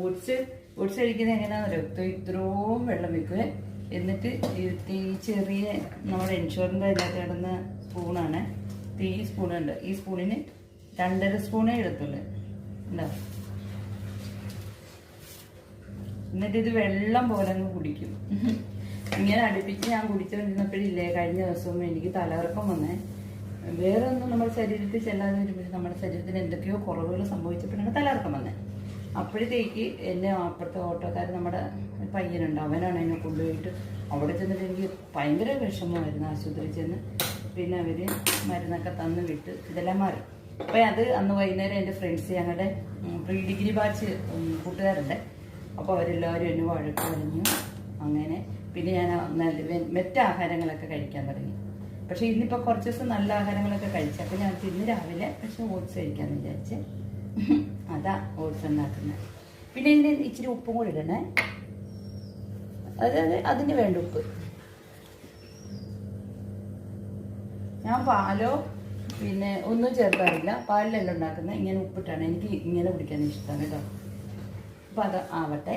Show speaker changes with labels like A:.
A: Oats കഴിക്കുന്നത് എങ്ങനെയാണെന്നറിയോ? ഇത്രയും വെള്ളം വെക്കുക. എന്നിട്ട് ഈ ചെറിയ നമ്മുടെ ഇൻഷുറിൻ്റെ അതിനകത്ത് കിടന്ന സ്പൂണാണ്. ഈ സ്പൂണുണ്ട്. ഈ സ്പൂണിന് 2.5 സ്പൂണേ എടുത്തുള്ളൂ. ഉണ്ടോ? എന്നിട്ട് ഇത് വെള്ളം പോലെ അങ്ങ് കുടിക്കും. ഇങ്ങനെ അടുപ്പിച്ച് ഞാൻ കുടിച്ചുകൊണ്ടിരുന്നപ്പോഴില്ലേ, കഴിഞ്ഞ ദിവസവും എനിക്ക് തലകറക്കം വന്നേ. വേറെ ഒന്നും നമ്മുടെ ശരീരത്തിൽ ചെല്ലാതെ വരുമ്പോൾ നമ്മുടെ ശരീരത്തിന് എന്തൊക്കെയോ കുറവുകൾ സംഭവിച്ചപ്പോഴാണ് തലകറക്കം വന്നത്. അപ്പോഴത്തേക്ക് എന്നെ അപ്പുറത്തെ ഓട്ടോക്കാരൻ നമ്മുടെ പയ്യനുണ്ട്, അവനാണ് എന്നെ കൊണ്ടുപോയിട്ട് അവിടെ ചെന്നിട്ട് എനിക്ക് ഭയങ്കര വിഷമമായിരുന്നു. ആശുപത്രിയിൽ ചെന്ന് പിന്നെ അവർ മരുന്നൊക്കെ തന്ന് വിട്ട് ഇതെല്ലാം മാറി. അപ്പം അത് അന്ന് വൈകുന്നേരം എൻ്റെ ഫ്രണ്ട്സ്, ഞങ്ങളുടെ പ്രീ ഡിഗ്രി ബാച്ച് കൂട്ടുകാരുണ്ട്, അപ്പോൾ അവരെല്ലാവരും എന്നെ വഴക്ക് പറഞ്ഞു. അങ്ങനെ പിന്നെ ഞാൻ മെറ്റ ആഹാരങ്ങളൊക്കെ കഴിക്കാൻ തുടങ്ങി. പക്ഷേ ഇന്നിപ്പോൾ കുറച്ച് ദിവസം നല്ല ആഹാരങ്ങളൊക്കെ കഴിച്ചു. അപ്പോൾ ഞാൻ ഇന്ന് രാവിലെ പക്ഷേ ഓട്സ് കഴിക്കാമെന്ന് വിചാരിച്ച് അതാ ഓട്സ് ഉണ്ടാക്കുന്നത്. പിന്നെ ഇതിന് ഇച്ചിരി ഉപ്പും കൂടി ഇടണേ. അതായത് അതിന് വേണ്ട ഉപ്പ്. ഞാൻ പാലോ പിന്നെ ഒന്നും ചേർക്കാറില്ല. പാലിലെല്ലാം ഉണ്ടാക്കുന്നത് ഇങ്ങനെ ഉപ്പിട്ടാണ്. എനിക്ക് ഇങ്ങനെ കുടിക്കാൻ ഇഷ്ടമാണ് കേട്ടോ. അപ്പോൾ അത് ആവട്ടെ.